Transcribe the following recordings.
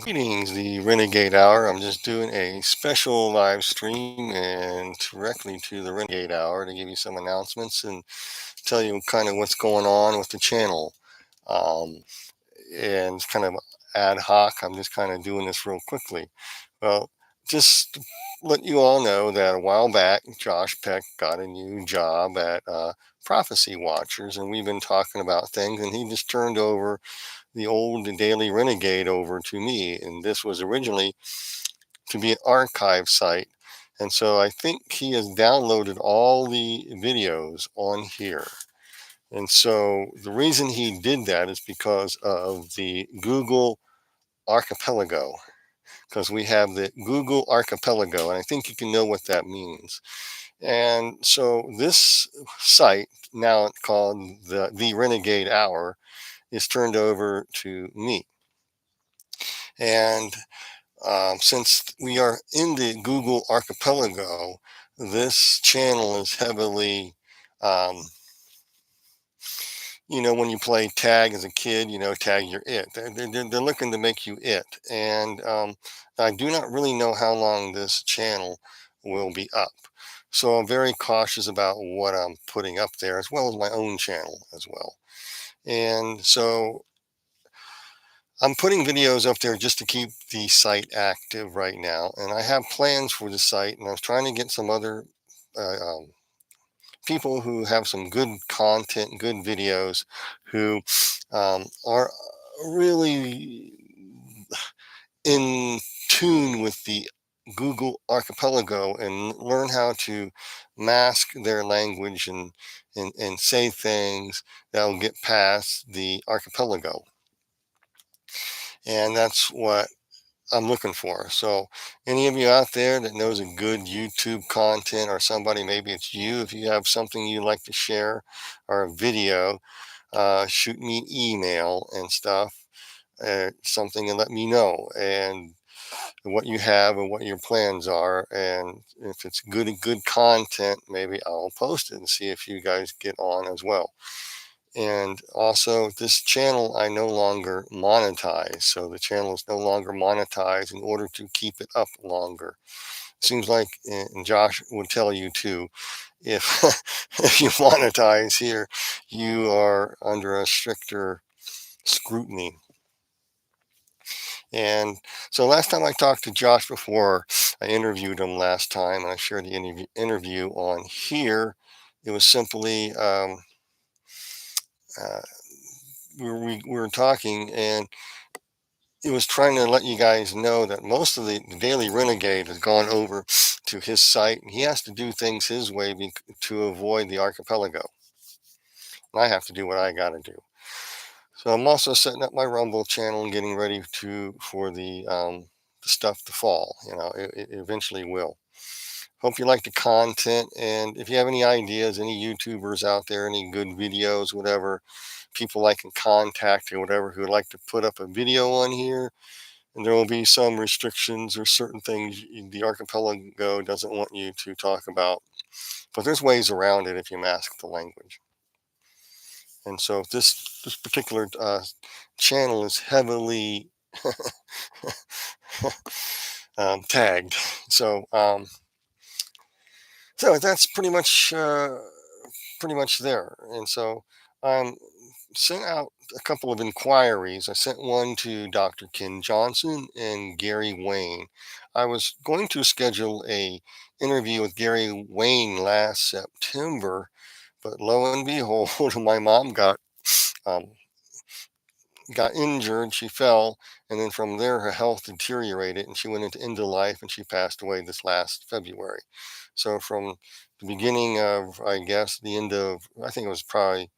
Greetings, the Renegade Hour. I'm just doing a special live stream and directly to the Renegade Hour to give you some announcements and tell you kind of what's going on with the channel. Um, and it's kind of ad hoc. I'm just kind of doing this real quickly. Well, just to let you all know that a while back, Josh Peck got a new job at Prophecy Watchers, and we've been talking about things, and he just turned over the old Daily Renegade over to me. And this was originally to be an archive site. And so I think he has downloaded all the videos on here. And so the reason he did that is because of the Google Archipelago, because we have the Google Archipelago, and I think you can know what that means. And so this site, now called the Renegade Hour, is turned over to me. And since we are in the Google Archipelago, this channel is heavily, um, when you play tag as a kid, tag you're it. They're looking to make you it. And I do not really know how long this channel will be up. So I'm very cautious about what I'm putting up there, as well as my own channel as well. And so I'm putting videos up there just to keep the site active right now. And I have plans for the site, and I was trying to get some other uh, um, people who have some good content, good videos, who are really in tune with the Google Archipelago and learn how to mask their language and say things that will get past the archipelago. And that's what I'm looking for. So any of you out there that knows a good YouTube content, or somebody, maybe it's you, if you have something you'd like to share or a video, shoot me an email and stuff, something, and let me know and what you have and what your plans are. And if it's good content, maybe I'll post it and see if you guys get on as well. And also, this channel I no longer monetize. So the channel is no longer monetized in order to keep it up longer. Seems like, and Josh would tell you too, if if you monetize here, you are under a stricter scrutiny. And so last time I talked to Josh, before I interviewed him last time, and I shared the interview on here, it was simply uh, we were talking, and it was trying to let you guys know that most of the Daily Renegade has gone over to his site, and he has to do things his way to avoid the archipelago. And I have to do what I got to do. So I'm also setting up my Rumble channel and getting ready for the stuff to fall. It eventually will. Hope you like the content, and if you have any ideas, any YouTubers out there, any good videos, whatever, people I can contact or whatever, who would like to put up a video on here. And there will be some restrictions or certain things the archipelago doesn't want you to talk about, but there's ways around it if you mask the language. And so this particular channel is heavily tagged. So that's pretty much there. And so I sent out a couple of inquiries. I sent one to Dr. Ken Johnson and Gary Wayne. I was going to schedule a interview with Gary Wayne last September, but lo and behold, my mom um, got injured. She fell, and then from there her health deteriorated, and she went into end of life, and she passed away this last February. So from the beginning of, I guess, the end of, I think it was probably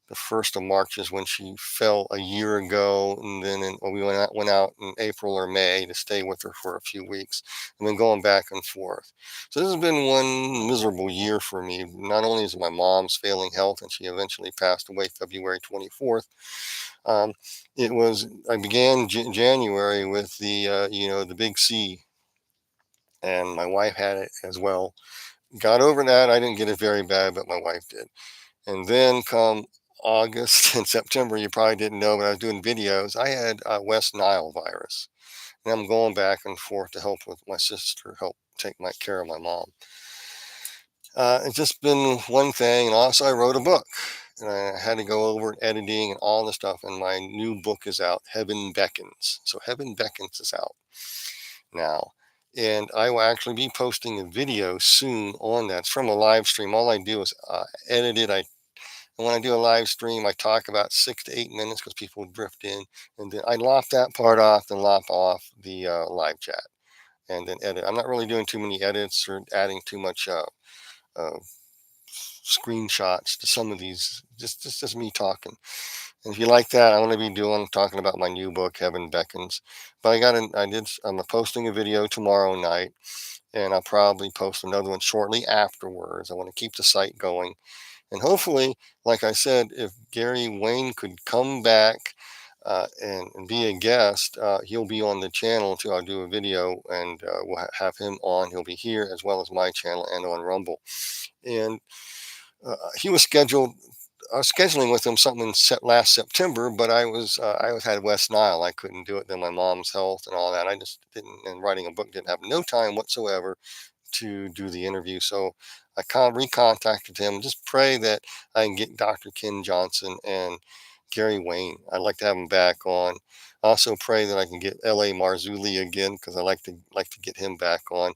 the 1st of March is when she fell a year ago, and then we went out in April or May to stay with her for a few weeks, and then going back and forth. So this has been one miserable year for me. Not only is my mom's failing health, and she eventually passed away February 24th. Um, I began January with the big C, and my wife had it as well. Got over that. I didn't get it very bad, but my wife did. And then come August and September, you probably didn't know, but I was doing videos. I had West Nile virus, and I'm going back and forth to help with my sister, help take my care of my mom. It's just been one thing, and also I wrote a book, and I had to go over editing and all the stuff. And my new book is out, Heaven Beckons. So Heaven Beckons is out now, and I will actually be posting a video soon on that. It's from a live stream. All I do is edit it. And when I do a live stream, I talk about 6 to 8 minutes because people drift in, and then I lop that part off and lop off the live chat, and then edit. I'm not really doing too many edits or adding too much uh, screenshots to some of these. Just me talking. And if you like that, I'm going to be talking about my new book, Heaven Beckons. But I'm posting a video tomorrow night, and I'll probably post another one shortly afterwards. I want to keep the site going. And hopefully, like I said, if Gary Wayne could come back and be a guest, he'll be on the channel too. I'll do a video, and we'll have him on. He'll be here as well as my channel and on Rumble. And he was scheduled. I was scheduling with him something last September, but I was had West Nile. I couldn't do it. Then my mom's health and all that. I just didn't. And writing a book didn't have no time whatsoever to do the interview. So I recontacted him. Just pray that I can get Dr. Ken Johnson and Gary Wayne. I'd like to have him back on. Also pray that I can get L.A. Marzulli again because I like to get him back on.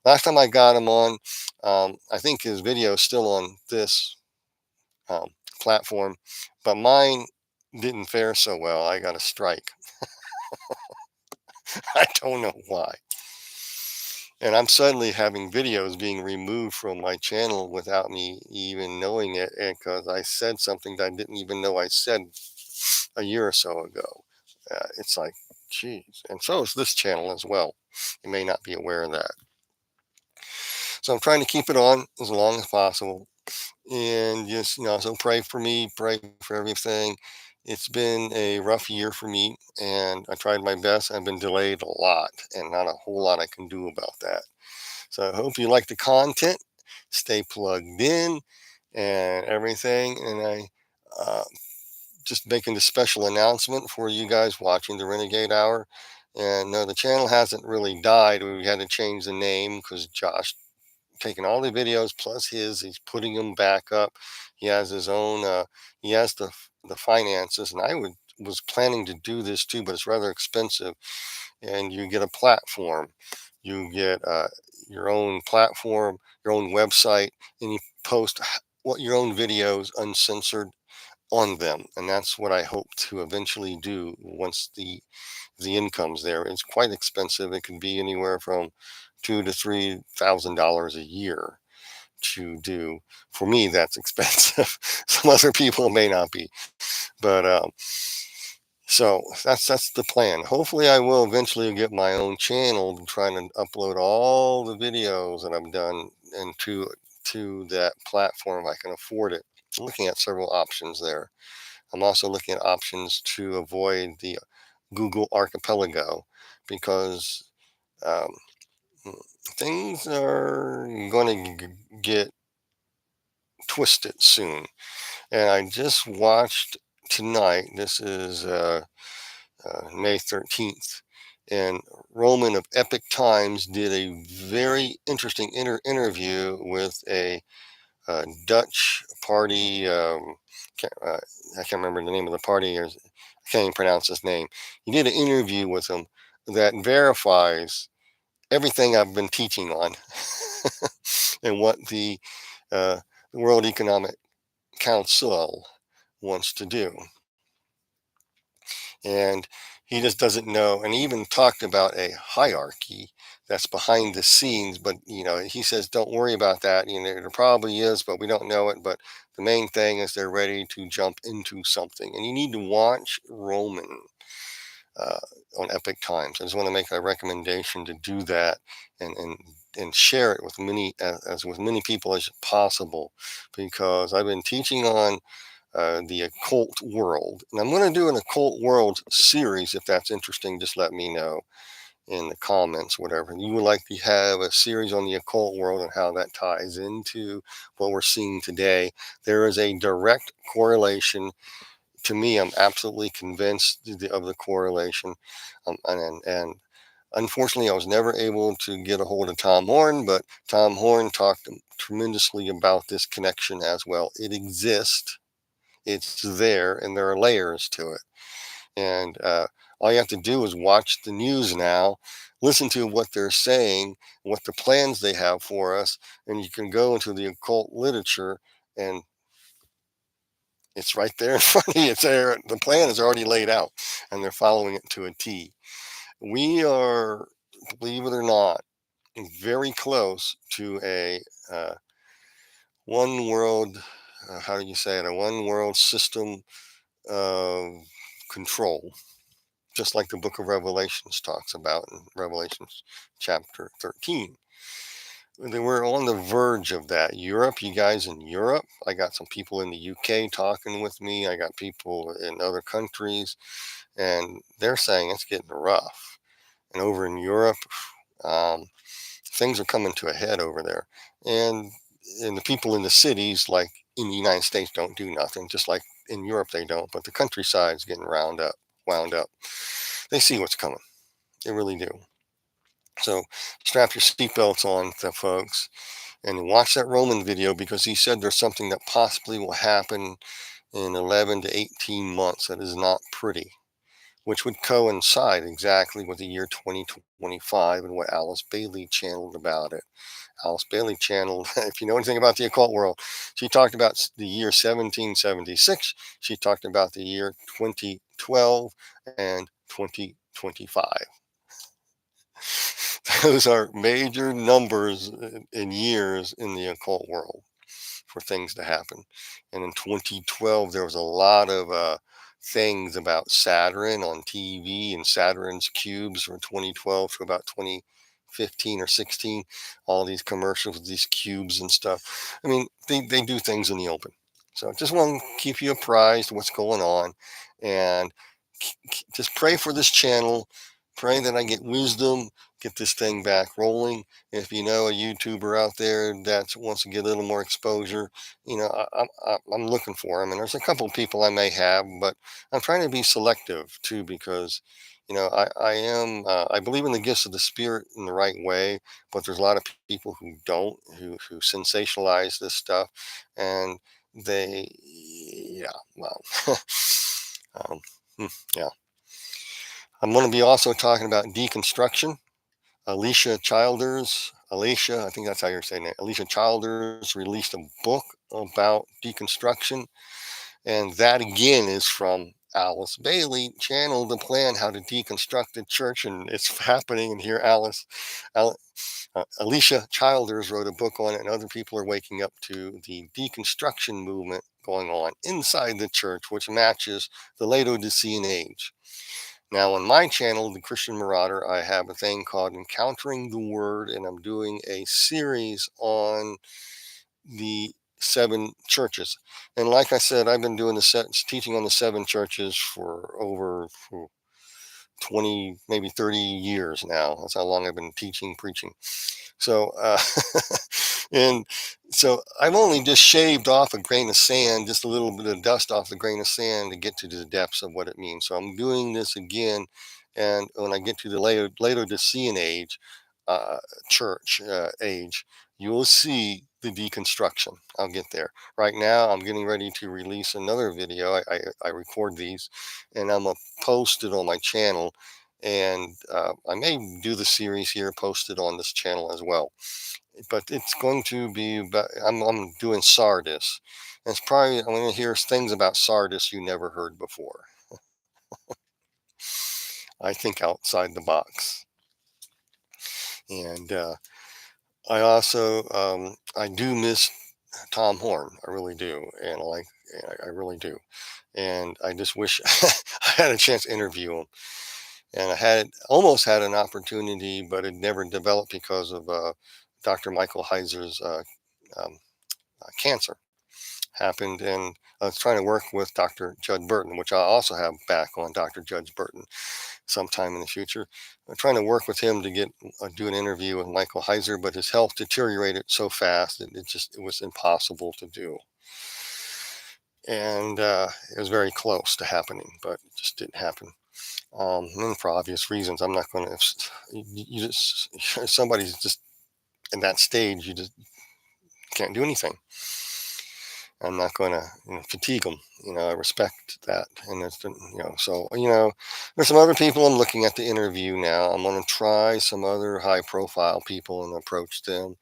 Last time I got him on, I think his video is still on this um, platform, but mine didn't fare so well. I got a strike. I don't know why. And I'm suddenly having videos being removed from my channel without me even knowing it, and because I said something that I didn't even know I said a year or so ago. It's like, geez. And so is this channel as well. You may not be aware of that. So I'm trying to keep it on as long as possible. And just, so pray for me, pray for everything. It's been a rough year for me, and I tried my best. I've been delayed a lot, and not a whole lot I can do about that. So I hope you like the content. Stay plugged in and everything. And I just making the special announcement for you guys watching the Renegade Hour. And no, the channel hasn't really died. We had to change the name because Josh taking all the videos plus he's putting them back up. He has his own. He has the finances, and was planning to do this too, but it's rather expensive. And you get a platform. You get your own platform, your own website, and you post what your own videos uncensored on them. And that's what I hope to eventually do once the income's there. It's quite expensive. It can be anywhere from $2,000 to $3,000 a year to do. For me, that's expensive. Some other people may not be, but so that's the plan. Hopefully, I will eventually get my own channel and try to upload all the videos that I've done to that platform if I can afford it. I'm looking at several options there. I'm also looking at options to avoid the Google archipelago because um, things are going to get twisted soon. And I just watched tonight. This is May 13th. And Roman of Epic Times did a very interesting interview with a Dutch party. I can't remember the name of the party, or I can't even pronounce his name. He did an interview with him that verifies everything I've been teaching on and what uh, the World Economic Council wants to do. And he just doesn't know. And he even talked about a hierarchy that's behind the scenes. But, he says, don't worry about that. There probably is, but we don't know it. But the main thing is they're ready to jump into something. And you need to watch Roman uh, on Epic Times. I just want to make a recommendation to do that and share it with many people as possible, because I've been teaching on the occult world. And I'm going to do an occult world series. If that's interesting, just let me know. in the comments, whatever. You would like to have a series on the occult world and how that ties into what we're seeing today. There is a direct correlation. To me, I'm absolutely convinced of the correlation. And unfortunately, I was never able to get a hold of Tom Horn, but Tom Horn talked tremendously about this connection as well. It exists, it's there, and there are layers to it. And all you have to do is watch the news now, listen to what they're saying, what the plans they have for us, and you can go into the occult literature and it's right there in front of you. It's there. The plan is already laid out, and they're following it to a T. We are, believe it or not, very close to a one world. How do you say it? A one world system of control, just like the Book of Revelations talks about in Revelations chapter 13. We're on the verge of that. Europe, you guys in Europe, I got some people in the UK talking with me. I got people in other countries, and they're saying it's getting rough. And over in Europe, um, things are coming to a head over there. And the people in the cities, like in the United States, don't do nothing, just like in Europe they don't. But the countryside's getting wound up. They see what's coming. They really do. So strap your seatbelts on, folks, and watch that Roman video, because he said there's something that possibly will happen in 11 to 18 months that is not pretty, which would coincide exactly with the year 2025 and what Alice Bailey channeled about it. Alice Bailey channeled, if you know anything about the occult world, she talked about the year 1776. She talked about the year 2012 and 2025. Those are major numbers in years in the occult world for things to happen. And in 2012, there was a lot of things about Saturn on TV and Saturn's cubes from 2012 to about 2015 or 16. All these commercials with these cubes and stuff. I mean, they do things in the open. So just want to keep you apprised of what's going on. And just pray for this channel. Pray that I get wisdom, get this thing back rolling. If you know a YouTuber out there that wants to get a little more exposure, I'm looking for them. And there's a couple of people I may have, but I'm trying to be selective too, because I believe in the gifts of the spirit in the right way, but there's a lot of people who don't, who sensationalize this stuff, and yeah, well, um, yeah. I'm going to be also talking about deconstruction. Alicia, I think that's how you're saying it. Alicia Childers released a book about deconstruction. And that again is from Alice Bailey, channel the plan how to deconstruct the church. And it's happening. And here Alicia Childers wrote a book on it, and other people are waking up to the deconstruction movement going on inside the church, which matches the Laodicean age. Now, on my channel, The Christian Marauder, I have a thing called Encountering the Word, and I'm doing a series on the seven churches. And like I said, I've been doing teaching on the seven churches for over 20, maybe 30 years now. That's how long I've been preaching. So, and so I've only just shaved off a grain of sand, just a little bit of dust off the grain of sand to get to the depths of what it means. So I'm doing this again. And when I get to the Laodicean age, church age, you'll see the deconstruction. I'll get there. Right now, I'm getting ready to release another video. I record these, and I'm going to post it on my channel. And I may do the series here, post it on this channel as well. But it's going to be about, I'm doing Sardis. And it's probably, I'm going to hear things about Sardis you never heard before. I think outside the box. And I also, I do miss Tom Horn. I really do. And I really do. And I just wish I had a chance to interview him. And I almost had an opportunity, but it never developed because of Dr. Michael Heiser's cancer, happened, and I was trying to work with Dr. Judd Burton, which I also have back on Dr. Judd Burton sometime in the future. I'm trying to work with him to get do an interview with Michael Heiser, but his health deteriorated so fast that it was impossible to do, and it was very close to happening, but it just didn't happen. And for obvious reasons, I'm not going to. You just if somebody's just in that stage, you just can't do anything. I'm not going to fatigue them. I respect that, and so there's some other people I'm looking at the interview now. I'm going to try some other high-profile people and approach them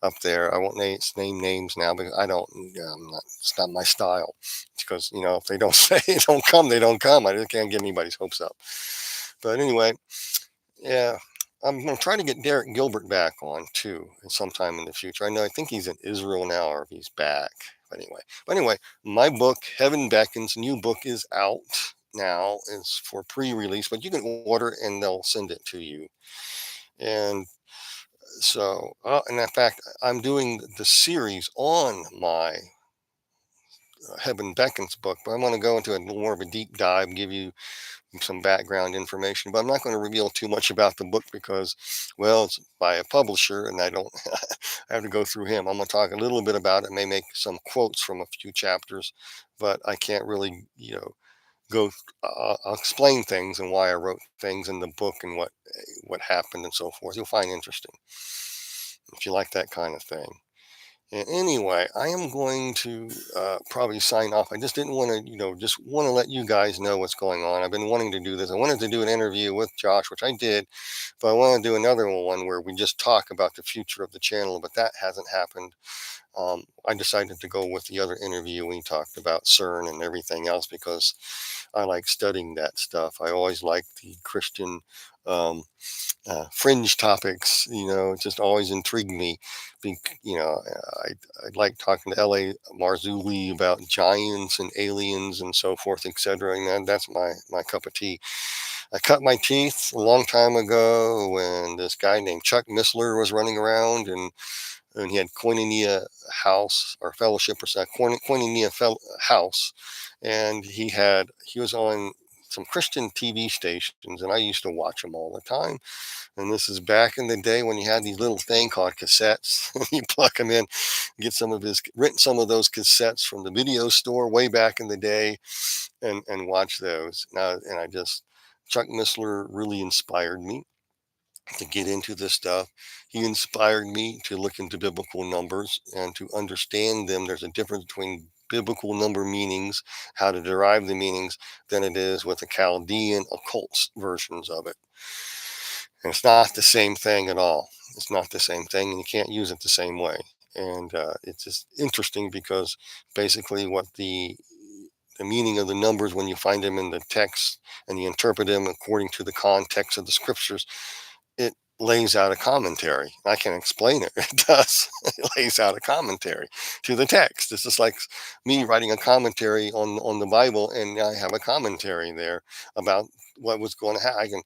up there. I won't name names now because I don't. I'm not. It's not my style. Because if they don't say don't come, they don't come. I just can't get anybody's hopes up. But anyway, yeah, I'm gonna try to get Derek Gilbert back on too sometime in the future. I think he's in Israel now, or if he's back. But anyway, my book, Heaven Beckons, new book is out now. It's for pre-release, but you can order and they'll send it to you. And so, and in fact, I'm doing the series on my Heaven Beckons book, but I want to go into a more of a deep dive, give you some background information, but I'm not going to reveal too much about the book because, well, it's by a publisher and I don't I have to go through him. I'm going to talk a little bit about it, may make some quotes from a few chapters, but I can't really, go. I'll explain things and why I wrote things in the book and what happened and so forth. You'll find interesting if you like that kind of thing. And anyway, I am going to probably sign off. I just didn't want to, just want to let you guys know what's going on. I've been wanting to do this. I wanted to do an interview with Josh, which I did, but I want to do another one where we just talk about the future of the channel, but that hasn't happened. I decided to go with the other interview. We talked about CERN and everything else because I like studying that stuff. I always liked the Christian um, fringe topics, just always intrigued me. I like talking to L.A. Marzulli about giants and aliens and so forth, etc. And that's my cup of tea. I cut my teeth a long time ago when this guy named Chuck Missler was running around, and he had Koinonia House or Fellowship or something, Koinonia House, and he was on some Christian TV stations, and I used to watch them all the time. And this is back in the day when you had these little thing called cassettes. You plug them in, rent some of those cassettes from the video store way back in the day, and watch those. Now, and Chuck Missler really inspired me to get into this stuff. He inspired me to look into biblical numbers and to understand them. There's a difference between biblical number meanings, how to derive the meanings, than it is with the Chaldean occult versions of it. And it's not the same thing at all. It's not the same thing, and you can't use it the same way. And it's just interesting because basically what the meaning of the numbers when you find them in the text and you interpret them according to the context of the scriptures, it lays out a commentary. I can explain it. It does. It lays out a commentary to the text. It's just like me writing a commentary on the Bible, and I have a commentary there about what was going to happen. I can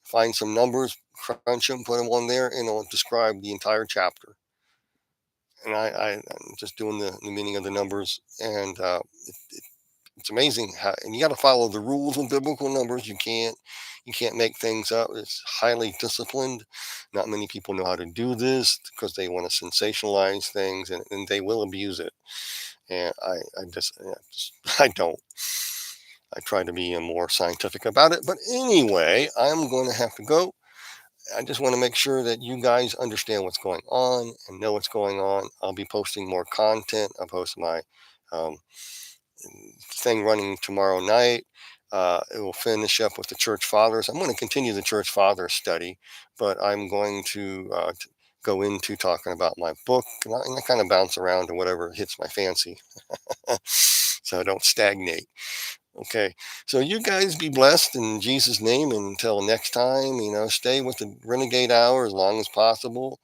find some numbers, crunch them, put them on there, and it'll describe the entire chapter. And I'm just doing the meaning of the numbers, and it's amazing how, and you got to follow the rules with biblical numbers. You can't make things up. It's highly disciplined. Not many people know how to do this because they want to sensationalize things, and they will abuse it. And I don't. I try to be more scientific about it. But anyway, I'm going to have to go. I just want to make sure that you guys understand what's going on and know what's going on. I'll be posting more content. I'll post my um, thing running tomorrow night. It will finish up with the church fathers. I'm going to continue the church fathers study, but I'm going to go into talking about my book, and I kind of bounce around to whatever hits my fancy so I don't stagnate. Okay, so you guys be blessed in Jesus' name. And until next time, stay with the Renegade Hour as long as possible.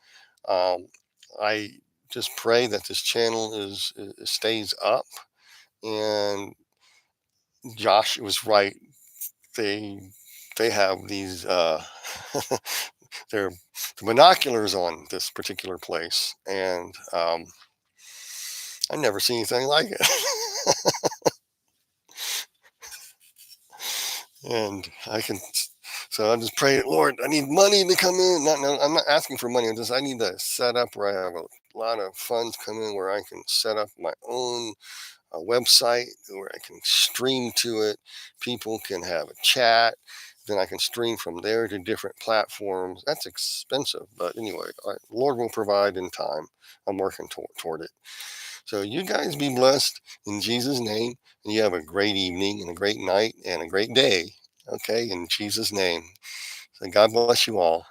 Um, I just pray that this channel stays up. And Josh was right. They they have these they're binoculars on this particular place, and I never seen anything like it. And I can, so I just pray, Lord, I need money to come in. Not, no, I'm not asking for money. I need to set up where I have a lot of funds come in where I can set up my own website where I can stream to it. People can have a chat. Then I can stream from there to different platforms. That's expensive, but anyway, Lord will provide in time. I'm working toward it. So you guys be blessed in Jesus' name, and you have a great evening and a great night and a great day. Okay, in Jesus' name. So God bless you all.